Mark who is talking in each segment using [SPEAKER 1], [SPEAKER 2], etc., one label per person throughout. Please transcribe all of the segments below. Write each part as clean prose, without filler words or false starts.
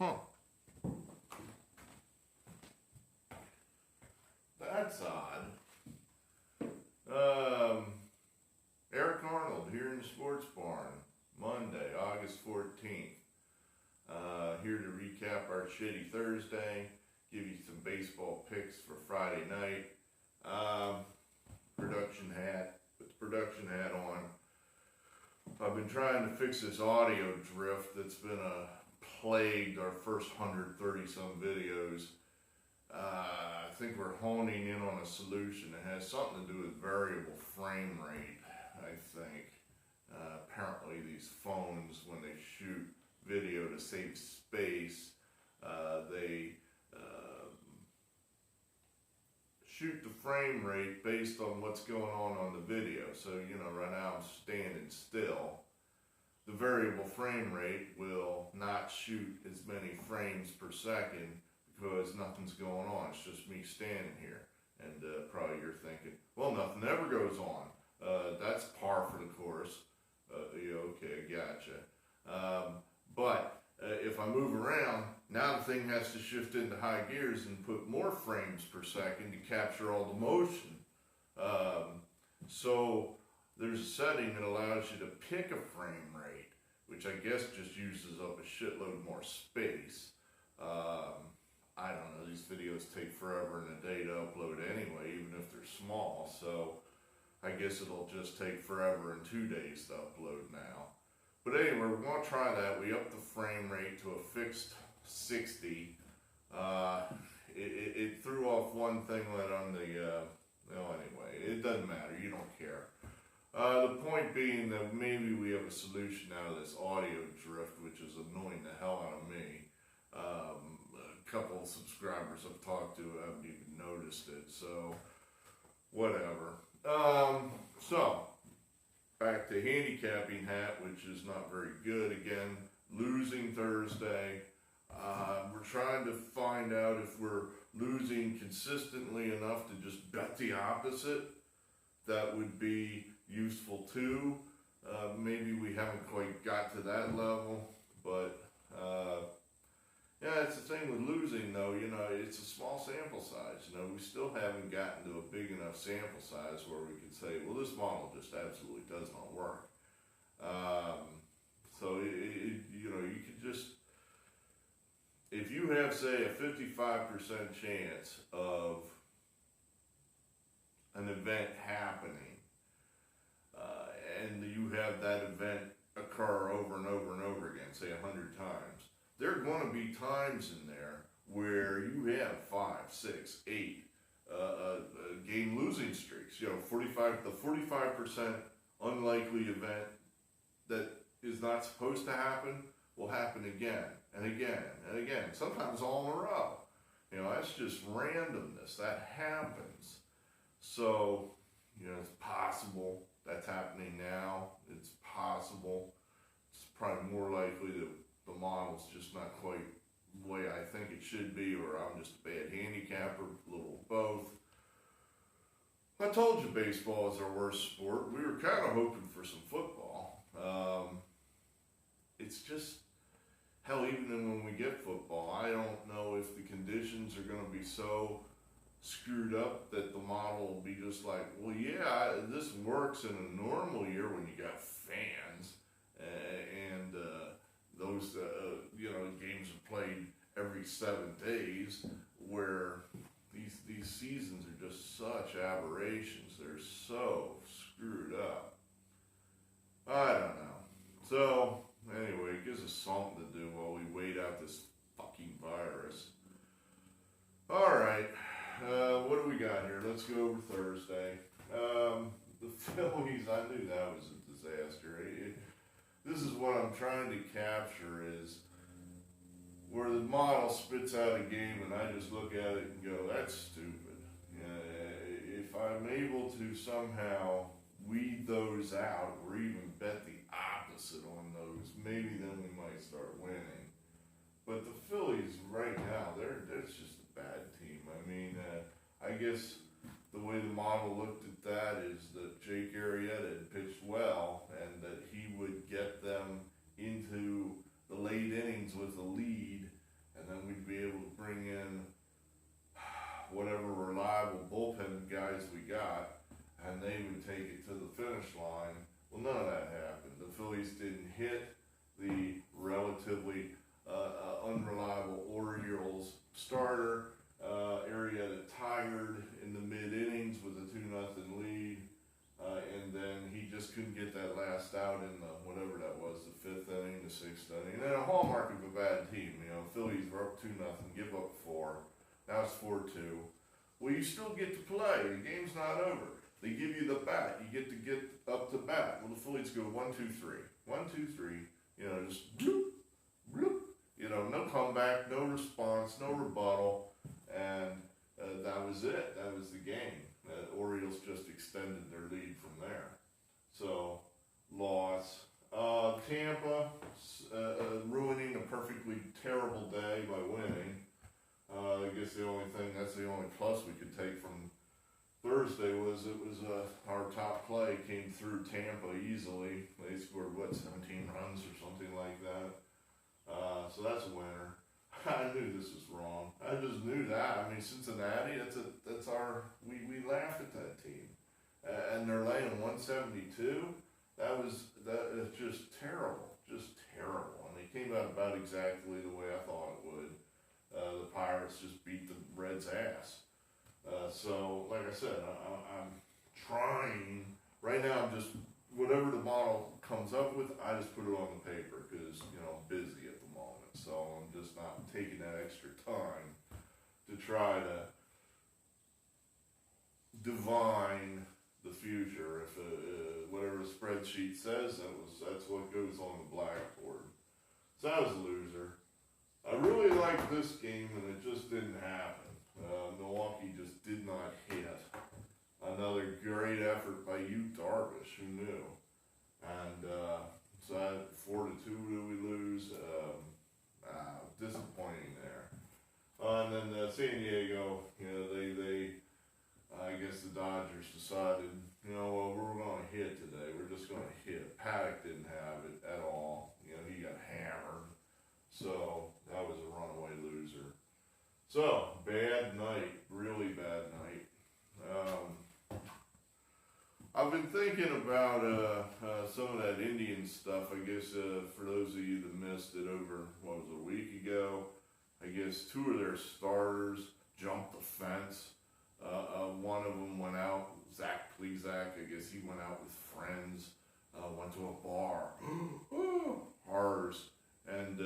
[SPEAKER 1] Huh. That's odd. Eric Arnold here in the Sports Barn, Monday, August 14th. Here to recap our shitty Thursday, give you some baseball picks for Friday night. Production hat, put the production hat on. I've been trying to fix this audio drift that's been plagued our first 130 some videos. I think we're honing in on a solution that has something to do with variable frame rate, I think. Apparently these phones, when they shoot video to save space, they shoot the frame rate based on what's going on the video. So, you know, right now I'm standing still. The variable frame rate will not shoot as many frames per second because nothing's going on. It's just me standing here. And probably you're thinking, well, nothing ever goes on. That's par for the course. Okay, gotcha. But if I move around, now the thing has to shift into high gears and put more frames per second to capture all the motion. So there's a setting that allows you to pick a frame rate, which I guess just uses up a shitload more space. I don't know, these videos take forever and a day to upload anyway, even if they're small, so I guess it'll just take forever and 2 days to upload now. But anyway, we're going to try that. We upped the frame rate to a fixed 60. It threw off one thinglet on the, well anyway, it doesn't matter, you don't care. The point being that maybe we have a solution out of this audio drift, which is annoying the hell out of me. A couple of subscribers I've talked to haven't even noticed it, so whatever. So back to handicapping hat, which is not very good again. Losing Thursday. We're trying to find out if we're losing consistently enough to just bet the opposite. That would be useful too. Maybe we haven't quite got to that level, but yeah, it's the thing with losing though, you know, it's a small sample size. You know, we still haven't gotten to a big enough sample size where we can say, well, this model just absolutely does not work. So, you know, you could just, if you have, say, a 55% chance of an event happening, and you have that event occur over and over and over again, say 100 times, there are going to be times in there where you have 5, 6, 8 game losing streaks. You know, the 45% unlikely event that is not supposed to happen will happen again and again and again, sometimes all in a row. You know, that's just randomness. That happens. So, you know, it's possible that's happening now. It's possible. It's probably more likely that the model's just not quite the way I think it should be, or I'm just a bad handicapper, a little of both. I told you baseball is our worst sport. We were kind of hoping for some football. It's just, hell, even when we get football, I don't know if the conditions are going to be so screwed up that the model will be just like, well, yeah, this works in a normal year when you got fans and those, you know, games are played every 7 days, where these seasons are just such aberrations. They're so screwed up. I don't know. So, anyway, it gives us something to do while we wait out this fucking virus. Alright, what do we got here? Let's go over Thursday. The Phillies, I knew that was a disaster. This is what I'm trying to capture, is where the model spits out a game and I just look at it and go, that's stupid. If I'm able to somehow weed those out or even bet the opposite on those, maybe then we might start winning. But the Phillies right now, that's just a bad team. I mean, I guess the way the model looked at that is that Jake Arrieta had pitched well and that he would get them into the late innings with a lead bring in whatever reliable bullpen guys we got, and they would take it to the finish line. Well, none of that happened. The Phillies didn't hit the relatively unreliable Orioles starter. Arrieta tired in the mid-innings with a 2-0 lead, and then he just couldn't get that last out in the, whatever that was, the 5th inning, the 6th inning. And then a hallmark of a bad team, Phillies were up 2-0, give up 4. Now it's 4-2. Well, you still get to play. The game's not over. They give you the bat. You get to get up to bat. Well, the Phillies go 1, 2, 3. 1, 2, 3. Just bloop, bloop. No comeback, no response, no rebuttal. And that was it. That was the game. The Orioles just extended their lead from there. So, loss. Tampa ruining a perfectly terrible day by winning. I guess that's the only plus we could take from Thursday was our top play came through Tampa easily. They scored, 17 runs or something like that. So that's a winner. I knew this was wrong. I just knew that. I mean, Cincinnati, we laughed at that team. And they're laying 172. That is just terrible. And they came out about exactly the way I thought it would. The Pirates just beat the Reds' ass. So, like I said, I'm trying. Right now, I'm just, whatever the model comes up with, I just put it on the paper because, I'm busy at the moment. So, I'm just not taking that extra time to try to divine the future. If whatever the spreadsheet says, that's what goes on the blackboard. So, I was a loser. I really liked this game, and it just didn't happen. Milwaukee just did not hit. Another great effort by Yu Darvish, who knew? And so 4-2 we lose. Disappointing there. And then San Diego, they I guess the Dodgers decided, well, we're going to hit today. We're just going to hit. Paddock didn't have it at all. He got hammered. So that was a runaway loser. So, bad night, really bad night. I've been thinking about some of that Indian stuff. I guess for those of you that missed it over, a week ago, I guess 2 of their starters jumped the fence. One of them went out, Zach Plesac, I guess he went out with friends, went to a bar. Horrors. And,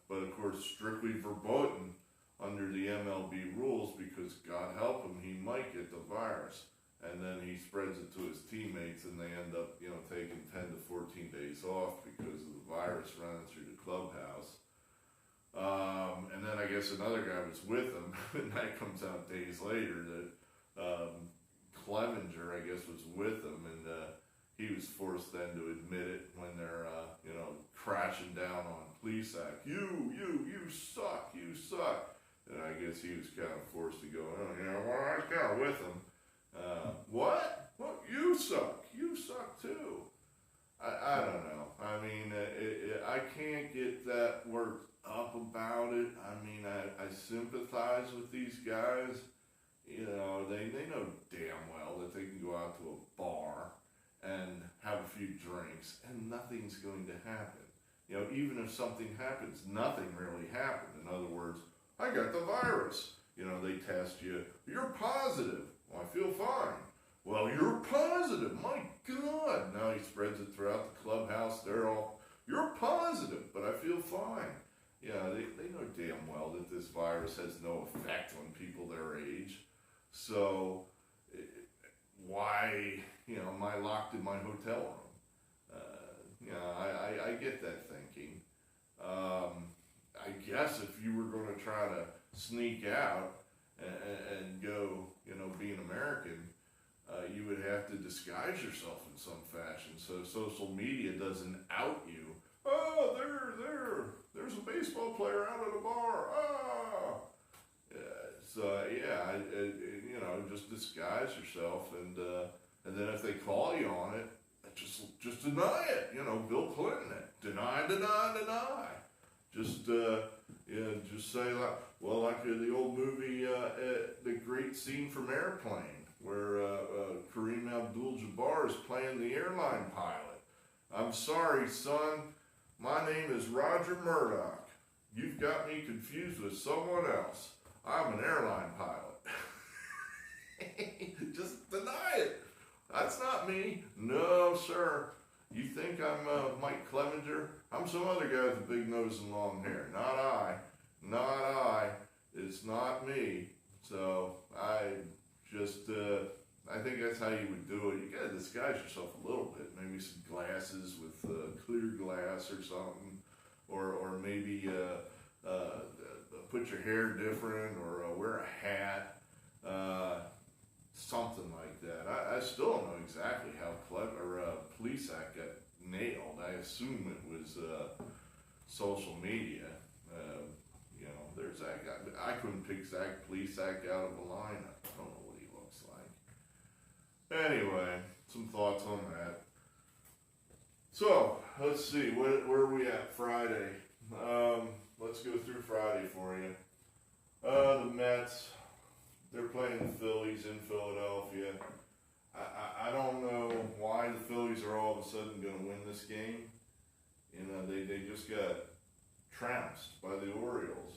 [SPEAKER 1] but of course, strictly verboten under the MLB rules because God help him, he might get the virus. And then he spreads it to his teammates and they end up, taking 10 to 14 days off because of the virus running through the clubhouse. And then I guess another guy was with him, and that comes out days later that Clevenger, I guess, was with him, and he was forced then to admit it when they're, crashing down on Plesac. You suck, you suck. And I guess he was kind of forced to go, well, I was kind of with him. What? Well, you suck too. I don't know. I mean, I can't get that worked up about it. I mean, I sympathize with these guys. They know damn well that they can go out to a bar and have a few drinks and nothing's going to happen. Even if something happens, nothing really happened. In other words, I got the virus. They test you. You're positive. Well, I feel fine. Well, you're positive. My God. Now he spreads it throughout the clubhouse. They're all, you're positive, but I feel fine. They know damn well that this virus has no effect on people their age. So why, am I locked in my hotel room? I get that thinking. I guess if you were going to try to sneak out and go, be an American, you would have to disguise yourself in some fashion so social media doesn't out you. Oh, there's a baseball player out at a bar. Oh. Just disguise yourself, and then if they call you on it, just deny it. Bill Clinton it. Deny. Just just say like, well, like the old movie, the great scene from Airplane, where Kareem Abdul-Jabbar is playing the airline pilot. I'm sorry, son, my name is Roger Murdoch. You've got me confused with someone else. I'm an airline pilot. Just deny it. That's not me. No, sir. You think I'm Mike Clevenger? I'm some other guy with a big nose and long hair. Not I. Not I. It's not me. So I just, I think that's how you would do it. You gotta disguise yourself a little bit. Maybe some glasses with clear glass or something. Or maybe put your hair different or wear a hat. Something like that. I still don't know exactly how clever Police Act got nailed. I assume it was social media. You know, there's that guy. I couldn't pick Zach Police Act out of a lineup. I don't know what he looks like. Anyway, some thoughts on that. So, let's see, where are we at Friday? Let's go through Friday for you. The Mets, they're playing the Phillies in Philadelphia. I don't know why the Phillies are all of a sudden going to win this game. You know, they just got trounced by the Orioles.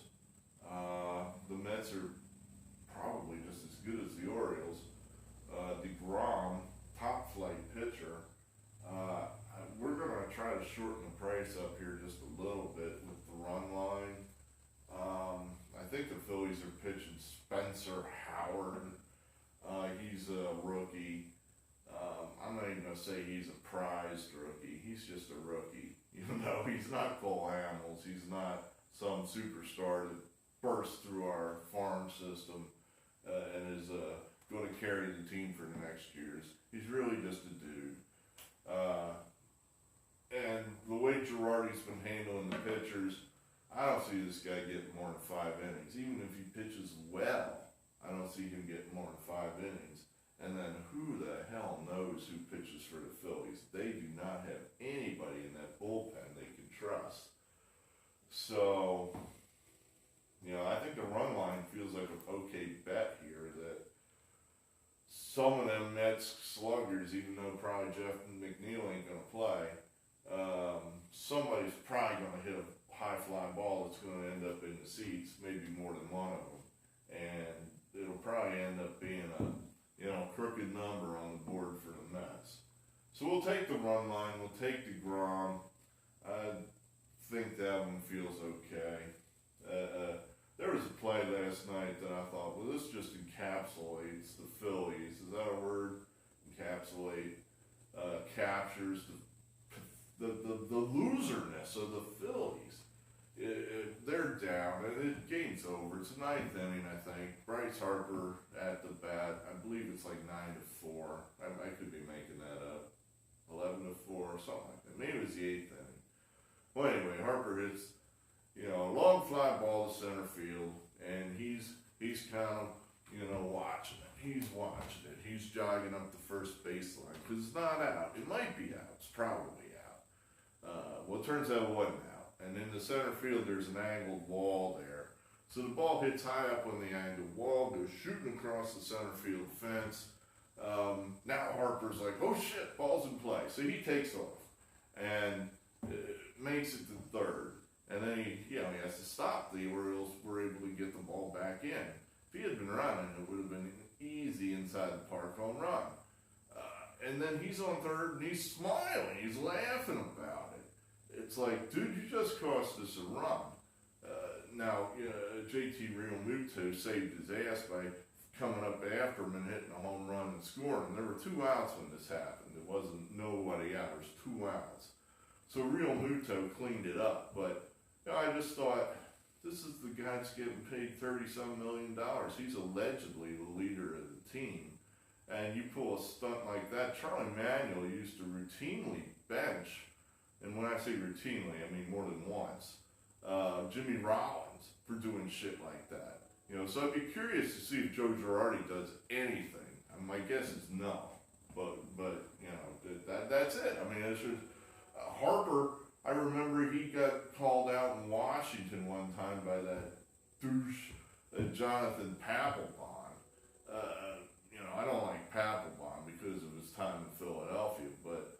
[SPEAKER 1] The Mets are probably just as good as the Orioles. DeGrom, top flight pitcher. We're going to try to shorten the price up here just a little bit with the run line. I think the Phillies are pitching Spencer Howard. He's a rookie. I'm not even going to say he's a prized rookie. He's just a rookie. You know, he's not Cole Hamels. He's not some superstar that burst through our farm system and is going to carry the team for the next years. He's really just a dude. And the way Girardi's been handling the pitchers, I don't see this guy getting more than 5 innings. Even if he pitches well, I don't see him getting more than 5 innings. And then who the hell knows who pitches for the Phillies? They do not have anybody in that bullpen they can trust. So, you know, I think the run line feels like an okay bet here that some of them Mets sluggers, even though probably Jeff McNeil ain't going to play, somebody's probably going to hit a high fly ball that's going to end up in the seats, maybe more than one of them. And it'll probably end up being a, you know, crooked number on the board for the Mets. So we'll take the run line, we'll take DeGrom. I think that one feels okay. There was a play last night that I thought, well, this just encapsulates the Phillies. Is that a word? Encapsulate, captures the loserness of the Phillies. They're down, and the game's over. It's the 9th inning, I think. Bryce Harper at the bat. I believe it's like 9-4. I could be making that up. 11-4, something like that. Maybe it was the 8th inning. Well, anyway, Harper hits, you know, a long fly ball to center field, and he's kind of, you know, watching it. He's watching it. He's jogging up the first baseline because it's not out. It might be out. It's probably out. Well, it turns out it wasn't out. And in the center field, there's an angled wall there. So the ball hits high up on the angled wall, goes shooting across the center field fence. Now Harper's like, oh shit, ball's in play. So he takes off and makes it to third. And then he has to stop. The Orioles were able to get the ball back in. If he had been running, it would have been an easy inside the park home run. And then he's on third and he's smiling. He's laughing about it. It's like, dude, you just cost us a run. Now, JT Realmuto saved his ass by coming up after him and hitting a home run and scoring. There were 2 outs when this happened. It wasn't nobody out. There's 2 outs. So Realmuto cleaned it up. But I just thought, this is the guy that's getting paid $30-some million. He's allegedly the leader of the team. And you pull a stunt like that. Charlie Manuel used to routinely bench, and when I say routinely, I mean more than once, Jimmy Rollins for doing shit like that. So I'd be curious to see if Joe Girardi does anything. My guess is no. But that's it. I mean, it's just, Harper, I remember he got called out in Washington one time by that douche, Jonathan Papelbon. I don't like Papelbon because of his time in Philadelphia, but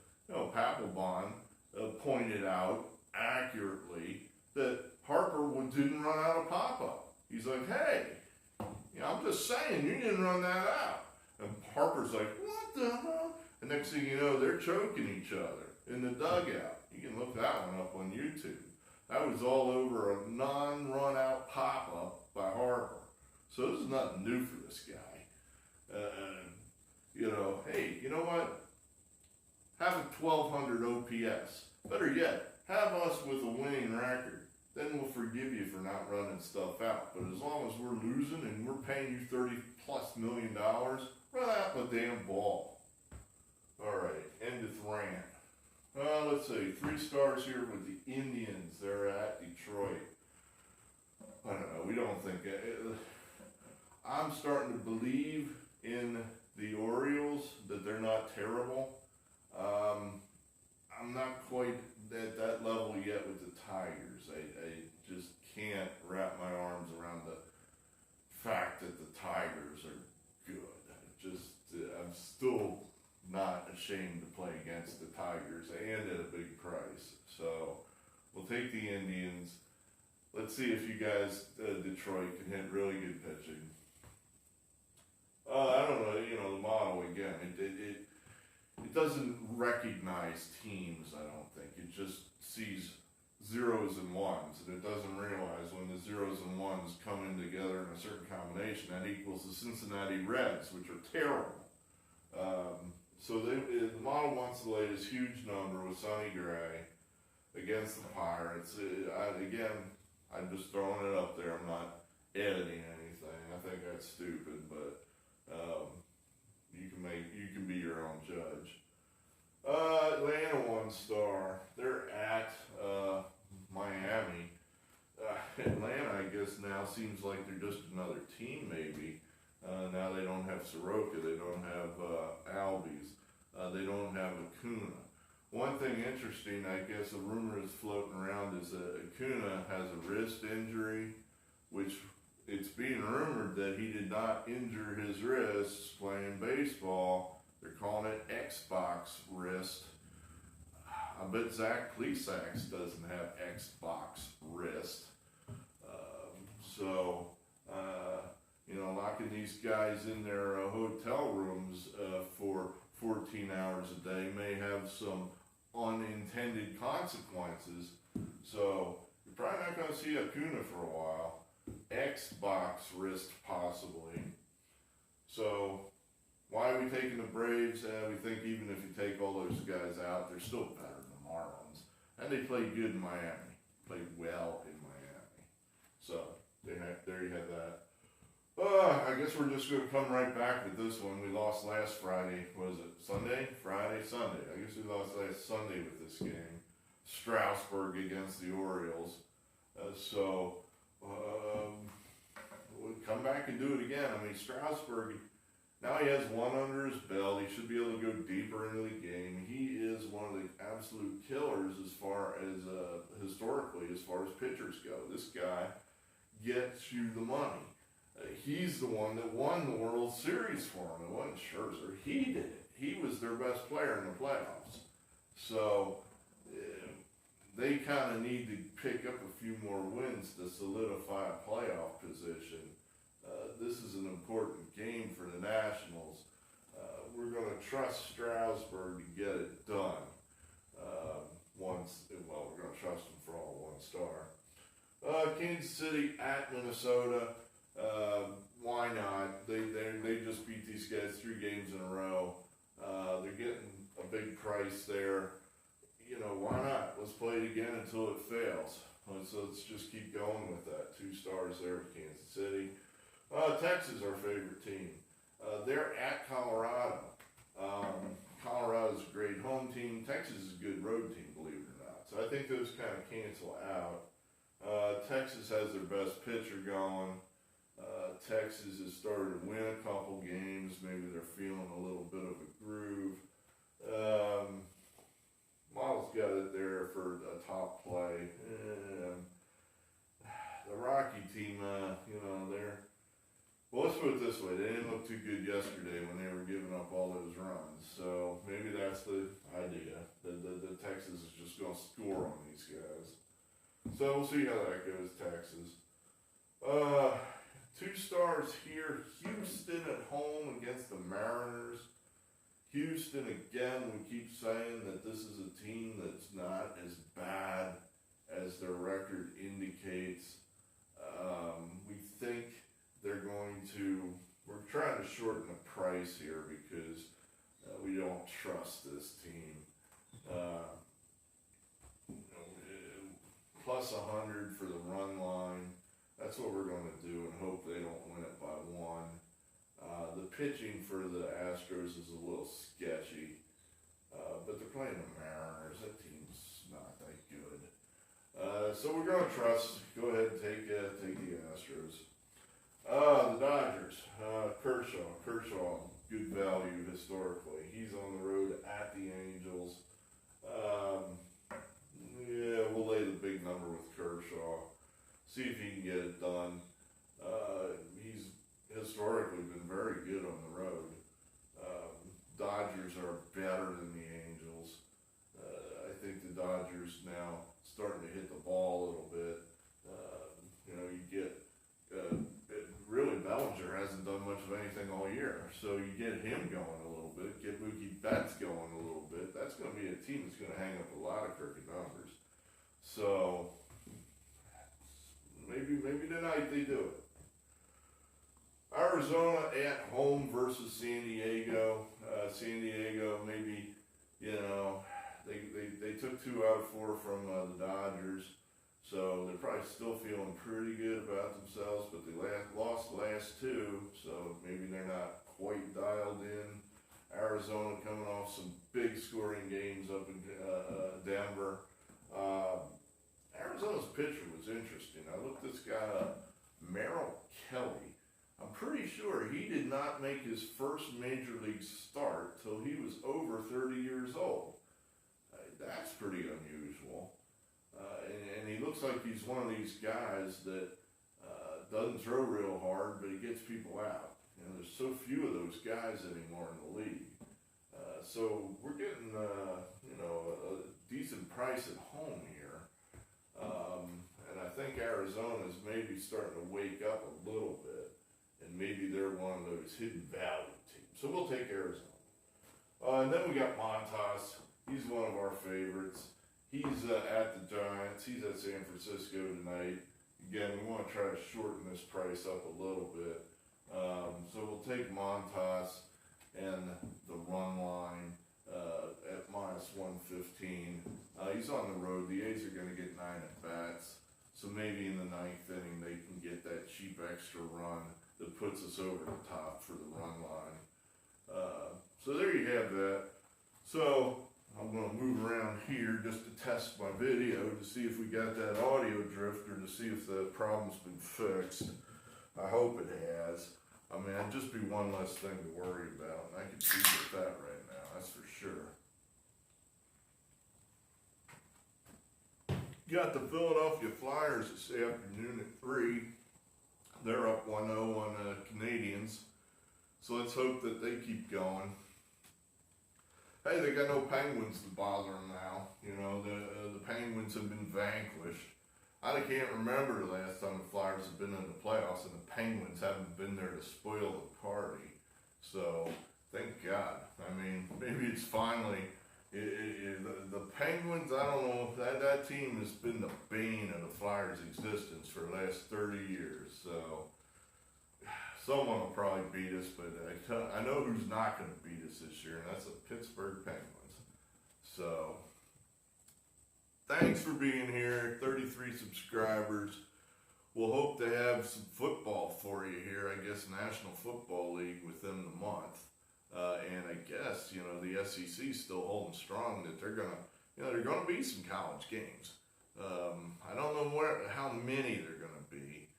[SPEAKER 1] Papelbon pointed out accurately that Harper didn't run out of pop-up. He's like, hey, I'm just saying, you didn't run that out. And Harper's like, what the hell? And next thing you know, they're choking each other in the dugout. You can look that one up on YouTube. That was all over a non-run out pop-up by Harper. So this is nothing new for this guy. Hey, you know what? Have a 1200 OPS. Better yet, have us with a winning record. Then we'll forgive you for not running stuff out. But as long as we're losing and we're paying you $30+ million, run out the damn ball. All right, end of rant. Let's see, 3 stars here with the Indians. They're at Detroit. I don't know, we don't think I'm starting to believe in the Orioles that they're not terrible. I'm not quite at that level yet with the Tigers. I just can't wrap my arms around the fact that the Tigers are good. I'm still not ashamed to play against the Tigers and at a big price. So we'll take the Indians. Let's see if you guys, Detroit, can hit really good pitching. I don't know, the model again, it doesn't recognize teams, I don't think. It just sees zeros and ones, and it doesn't realize when the zeros and ones come in together in a certain combination, that equals the Cincinnati Reds, which are terrible. So the model wants to lay this huge number with Sonny Gray against the Pirates. I'm just throwing it up there. I'm not editing anything. I think that's stupid, but you can be your own judge. Atlanta 1 star. They're at Miami. Atlanta, I guess now seems like they're just another team, maybe. Now they don't have Soroka, they don't have Albies, they don't have Acuna. One thing interesting, I guess a rumor is floating around, is that Acuna has a wrist injury, which it's being rumored that he did not injure his wrist playing baseball. They're calling it Xbox wrist. I bet Zach Plesac doesn't have Xbox wrist. Locking these guys in their hotel rooms for 14 hours a day may have some unintended consequences. So you're probably not going to see Acuna for a while. Xbox wrist possibly. So why are we taking the Braves? We think even if you take all those guys out, they're still better than the Marlins. And they played good in Miami. Played well in Miami. So there you have that. I guess we're just going to come right back with this one. We lost last Friday. Was it Sunday? Friday? Sunday. I guess we lost last Sunday with this game. Strasburg against the Orioles. We'll come back and do it again. I mean, Strasburg, now he has one under his belt. He should be able to go deeper into the game. He is one of the absolute killers as far as, historically, as far as pitchers go. This guy gets you the money. He's the one that won the World Series for him. It wasn't Scherzer. He did it. He was their best player in the playoffs. So they kind of need to pick up a few more wins to solidify a playoff position. This is an important game for the Nationals. We're going to trust Strasburg to get it done. We're going to trust him for all 1 star. Kansas City at Minnesota. Why not? They just beat these guys 3 games in a row. They're getting a big price there. Why not? Let's play it again until it fails. Let's just keep going with that. 2 stars there for Kansas City. Texas, our favorite team. They're at Colorado. Colorado's a great home team. Texas is a good road team, believe it or not. So I think those kind of cancel out. Texas has their best pitcher going. Texas has started to win a couple games. Maybe they're feeling a little bit of a groove. Model's got it there for a top play. The hockey team, well, let's put it this way, they didn't look too good yesterday when they were giving up all those runs. So maybe that's the idea. The Texas is just going to score on these guys. So we'll see how that goes, Texas. 2 stars here. Houston at home against the Mariners. Houston, again, we keep saying that this is a team that's not as bad as their record indicates. We think they're going to, we're trying to shorten the price here because we don't trust this team. Plus 100 for the run line. That's what we're going to do and hope they don't win it by 1. The pitching for the Astros is a little sketchy, but they're playing the Mariners. That team's not that good. So we're going to trust. Go ahead and take the Astros. The Dodgers, Kershaw, good value historically. He's on the road at the Angels. Yeah, we'll lay the big number with Kershaw. See if he can get it done. He's historically been very good on the road. Dodgers are better than the Angels. I think the Dodgers now starting to hit the ball a little bit. You get really Bellinger hasn't done much of anything all year, so you get him going a little bit, get Mookie Betts going a little bit. That's going to be a team that's going to hang up a lot of crooked numbers. So maybe tonight they do it. Arizona at home versus San Diego. San Diego, maybe, they took 2 out of 4 from the Dodgers, so they're probably still feeling pretty good about themselves, but they lost the last 2, so maybe they're not quite dialed in. Arizona coming off some big scoring games up in Denver. Arizona's pitcher was interesting. I looked this guy up, Merrill Kelly. I'm pretty sure he did not make his first major league start till he was over 30 years old. That's pretty unusual. And he looks like he's one of these guys that doesn't throw real hard, but he gets people out. There's so few of those guys anymore in the league. So we're getting, a decent price at home here. And I think Arizona's maybe starting to wake up a little bit. And maybe they're one of those hidden value teams. So we'll take Arizona. And then we got Montas. He's one of our favorites. He's at the Giants. He's at San Francisco tonight. Again, we want to try to shorten this price up a little bit. So we'll take Montas and the run line at minus 115. He's on the road. The A's are going to get 9 at-bats. So maybe in the 9th inning they can get that cheap extra run that puts us over the top for the run line. So there you have that. So I'm going to move around here just to test my video to see if we got that audio drifter, to see if the problem's been fixed. I hope it has. I mean, it'd just be one less thing to worry about, and I can see with that right now, that's for sure. Got the Philadelphia Flyers this afternoon at 3. They're up 1-0 on the Canadians. So let's hope that they keep going. Hey, they got no Penguins to bother them now. The Penguins have been vanquished. I can't remember the last time the Flyers have been in the playoffs and the Penguins haven't been there to spoil the party. So, thank God. I mean, maybe it's finally... the Penguins, I don't know, that team has been the bane of the Flyers' existence for the last 30 years. So, someone will probably beat us, but I know who's not going to beat us this year, and that's the Pittsburgh Penguins. So, thanks for being here, 33 subscribers. We'll hope to have some football for you here, I guess National Football League within the month. And I guess, the SEC is still holding strong that they're going to, there are going to be some college games. I don't know how many they're going to be.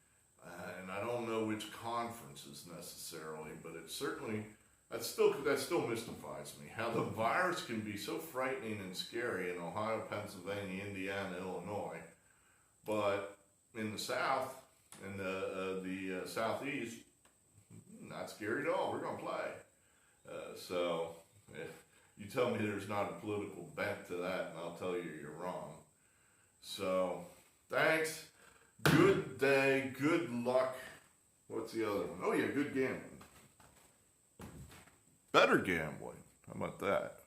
[SPEAKER 1] And I don't know which conferences necessarily, but it's certainly, that still mystifies me. How the virus can be so frightening and scary in Ohio, Pennsylvania, Indiana, Illinois, but in the South, in the Southeast, not scary at all. We're going to play. So if you tell me there's not a political bent to that, and I'll tell you you're wrong. So thanks. Good day. Good luck. What's the other one? Oh, yeah, good gambling. Better gambling. How about that?